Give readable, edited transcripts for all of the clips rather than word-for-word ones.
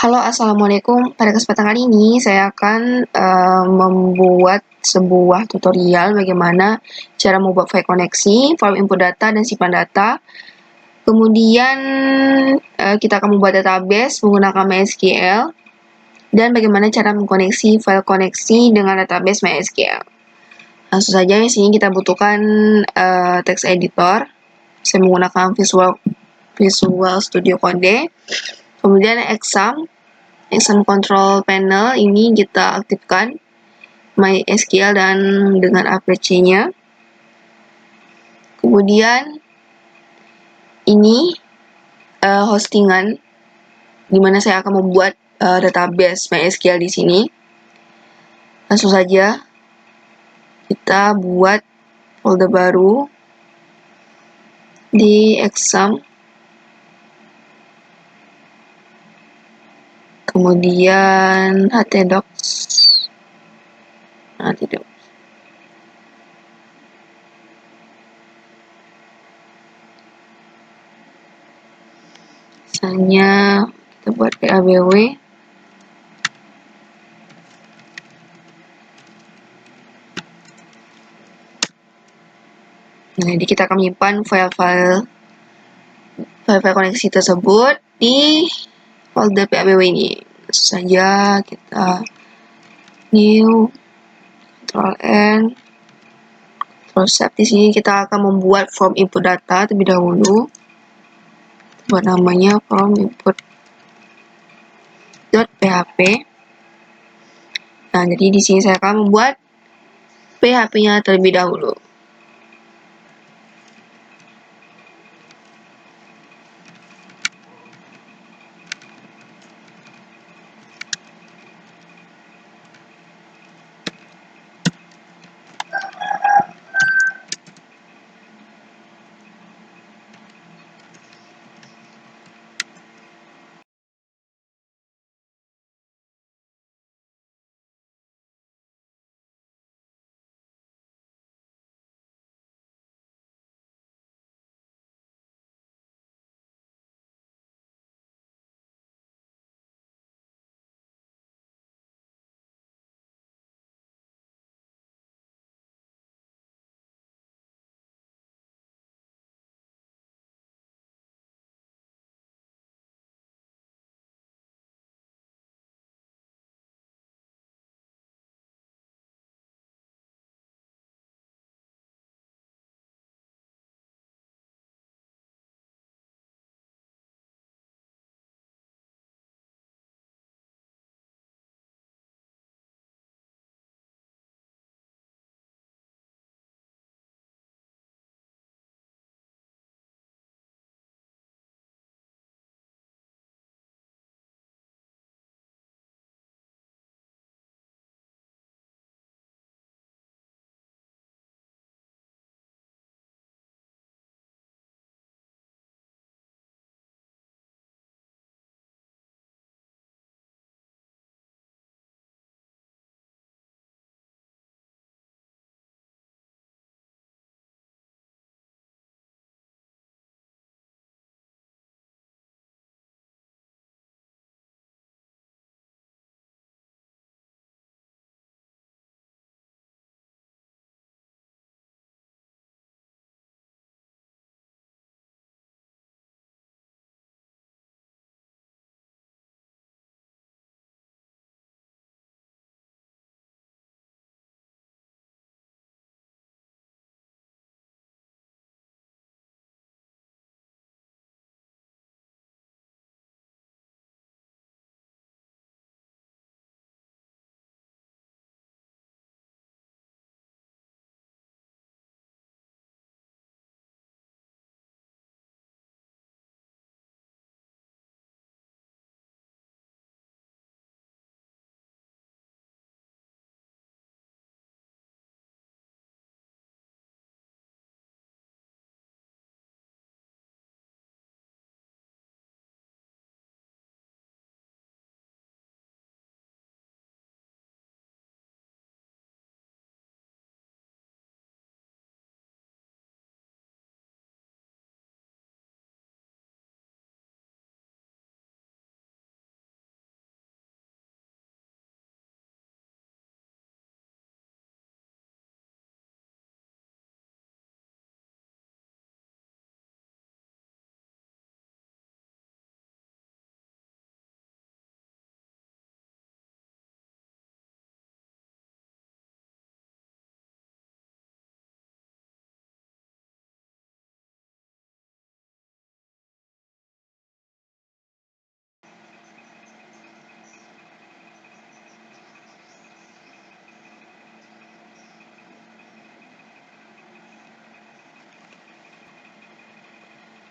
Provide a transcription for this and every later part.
Halo, assalamualaikum. Pada kesempatan kali ini saya akan membuat sebuah tutorial bagaimana cara membuat file koneksi, form input data, dan simpan data. Kemudian kita akan membuat database menggunakan MySQL dan bagaimana cara mengkoneksi file koneksi dengan database MySQL. Langsung saja di sini kita butuhkan text editor. Saya menggunakan Visual Studio Code. Kemudian exam control panel ini kita aktifkan MySQL dan dengan APC-nya. Kemudian ini hostingan di mana saya akan membuat database MySQL di sini. Langsung saja kita buat folder baru di exam. Kemudian htdocs. Misalnya kita buat PABW. Nah, jadi kita akan menyimpan file-file koneksi tersebut di folder PABW ini. Langsung saja kita new, Ctrl N, Ctrl Save. Di sini kita akan membuat form input data terlebih dahulu. Buat namanya form input.php. Nah, jadi di sini saya akan membuat PHP-nya terlebih dahulu.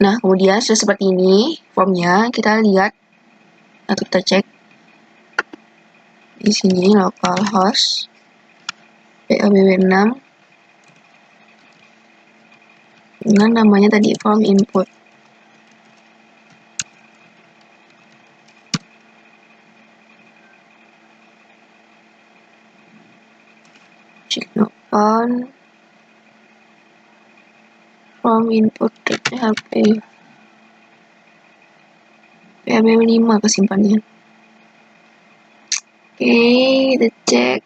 Nah, kemudian sudah seperti ini formnya, kita lihat atau kita cek di sini localhost PABW6 dengan namanya tadi form input. Check on form input PHP PABW5 kesimpannya. Oke, kita cek.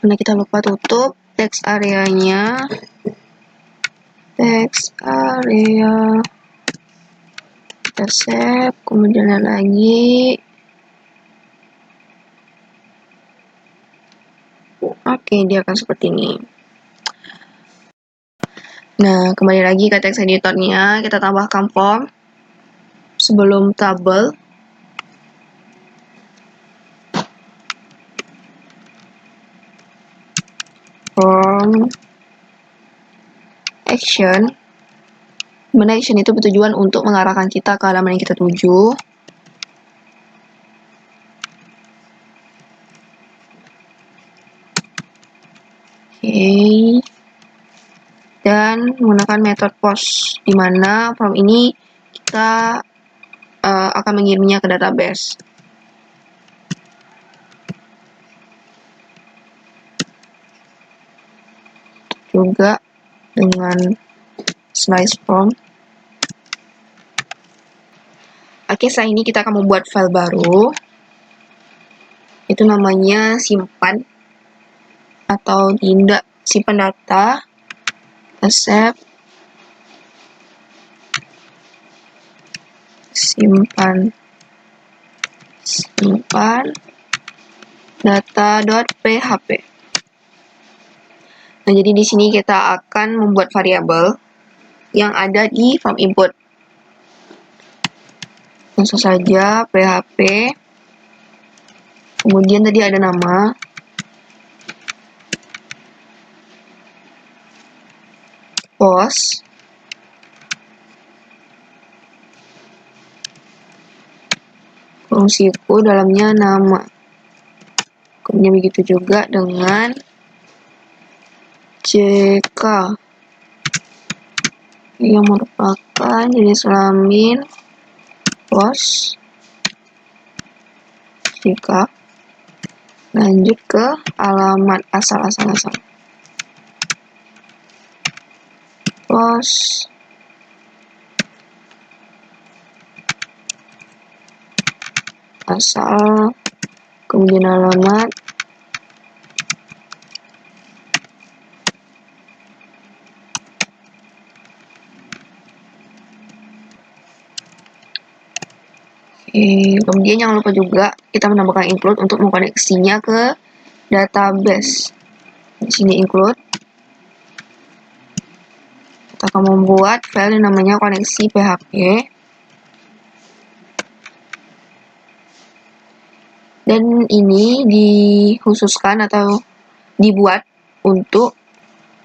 Karena kita lupa tutup text areanya. Text area. Kita save, kemudian lagi. Oke, dia akan seperti ini. Nah, kembali lagi ke text editornya, kita tambahkan form sebelum tabel. Form action, dimana action itu bertujuan untuk mengarahkan kita ke halaman yang kita tuju. Oke. Dan menggunakan method post, di mana form ini kita akan mengirimnya ke database. Juga dengan slice form. Oke, setelah ini kita akan membuat file baru. Itu namanya simpan atau tidak simpan data. Save, simpan data.php. Nah, jadi di sini kita akan membuat variabel yang ada di form input. Langsung saja php. Kemudian tadi ada nama. Post. Fungsiku dalamnya nama. Kemudian begitu juga dengan CK yang merupakan jenis kelamin post. CK. Lanjut ke alamat asal. Post asal, kemudian alamat, kemudian jangan lupa juga kita menambahkan include untuk mengkoneksinya ke database. Di sini include. Kita akan membuat file yang namanya koneksi PHP. Dan ini dikhususkan atau dibuat untuk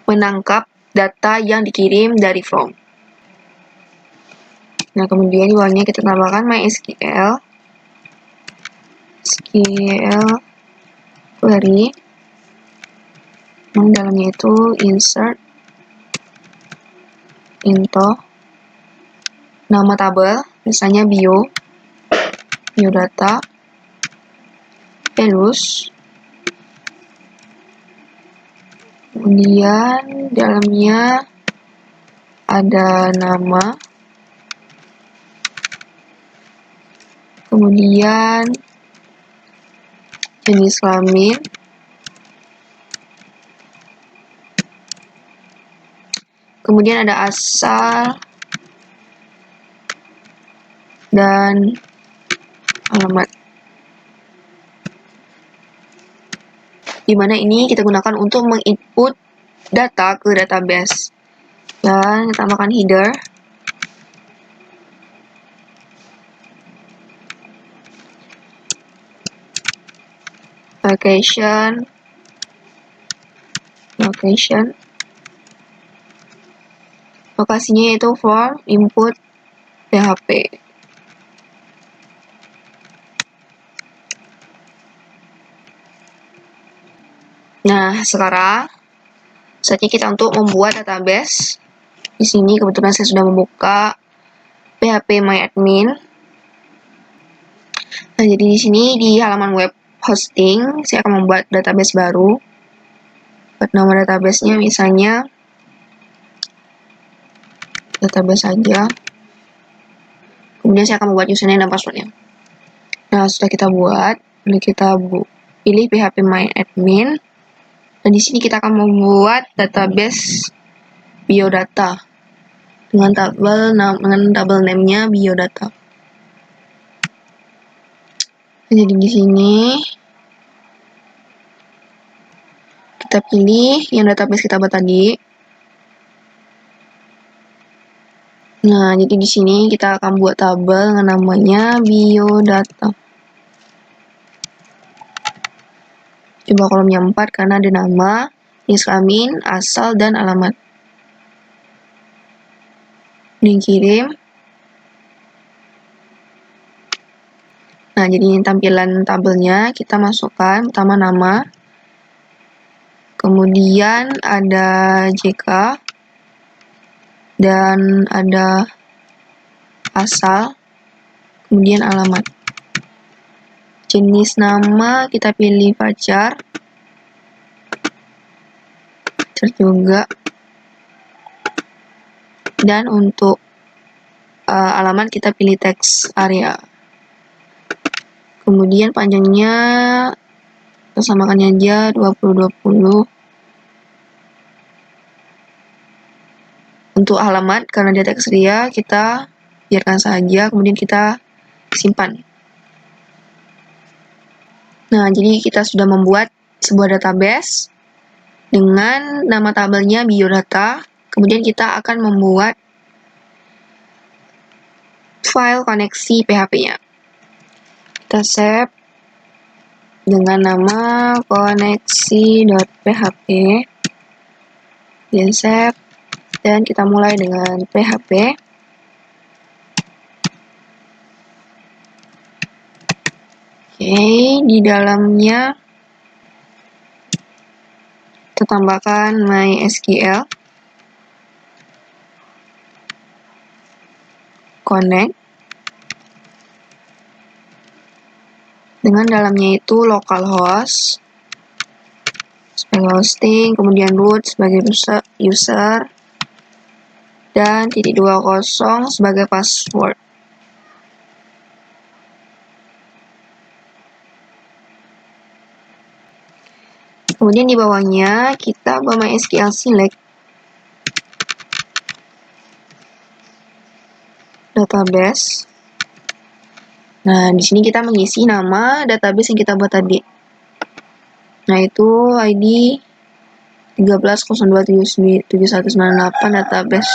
menangkap data yang dikirim dari form. Nah, kemudian di bawahnya kita tambahkan MySQL. SQL query. Yang dalamnya itu insert into nama tabel, misalnya biodata, values. Kemudian dalamnya ada nama, kemudian jenis kelamin, kemudian ada asal dan alamat. Di mana ini kita gunakan untuk menginput data ke database. Dan kita tambahkan header. location, lokasinya itu for input PHP. Nah, sekarang saatnya kita untuk membuat database. Di sini kebetulan saya sudah membuka PHP MyAdmin. Nah, jadi di sini di halaman web hosting, saya akan membuat database baru. Buat nama database-nya misalnya database saja. Kemudian saya akan membuat username dan passwordnya. Nah, sudah kita buat, lalu kita pilih PHP MyAdmin. Dan di sini kita akan membuat database biodata dengan tabel name-nya biodata. Jadi di sini kita pilih yang database kita buat tadi. Nah, jadi di sini kita akan buat tabel dengan namanya biodata. Coba kolomnya 4 karena ada nama, jenis kelamin, asal, dan alamat. Dikirim. Nah, jadi tampilan tabelnya kita masukkan pertama nama, kemudian ada JK, dan ada asal, kemudian alamat. Jenis nama kita pilih Fajar juga. Dan untuk alamat kita pilih teks area. Kemudian panjangnya kita samakan aja 2020. Untuk alamat karena dia teks area kita biarkan saja, kemudian kita simpan. Nah, jadi kita sudah membuat sebuah database dengan nama tabelnya biodata. Kemudian kita akan membuat file koneksi PHP-nya. Kita save dengan nama koneksi.php. Dan save. Dan kita mulai dengan PHP. Oke, di dalamnya kita tambahkan MySQL, connect, dengan dalamnya itu localhost sebagai hosting, kemudian root sebagai user, dan /20 sebagai password. Kemudian di bawahnya kita buat MySQL select database. Nah, di sini kita mengisi nama database yang kita buat tadi. Nah, itu ID 13027198 database.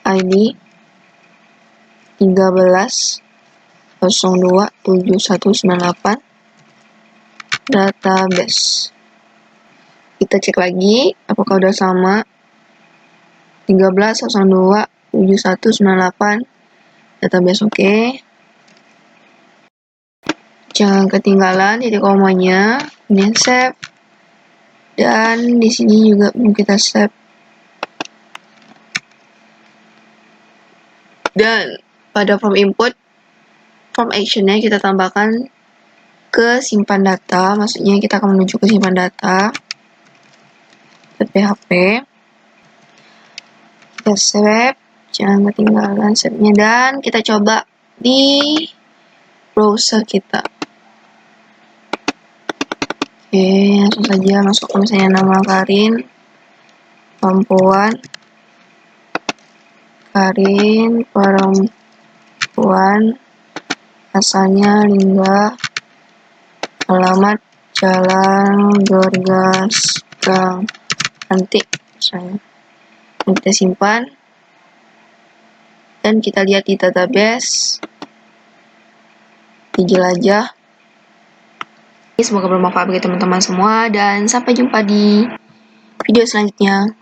ID 13027198 database. Kita cek lagi apakah udah sama. 13027198 database, oke. Jangan ketinggalan titik komanya, kemudian save. Dan di sini juga kita save. Dan pada form input, form actionnya kita tambahkan ke simpan data, maksudnya kita akan menuju ke simpan data PHP. Kita save, jangan ketinggalan save-nya, dan kita coba di browser kita. Oke, langsung saja masuk misalnya nama Karin, perempuan, asalnya Lingga, alamat Jalan Gorgas Gang Antik misalnya. Kita simpan dan kita lihat di database. Jelajah. Semoga bermanfaat bagi teman-teman semua dan sampai jumpa di video selanjutnya.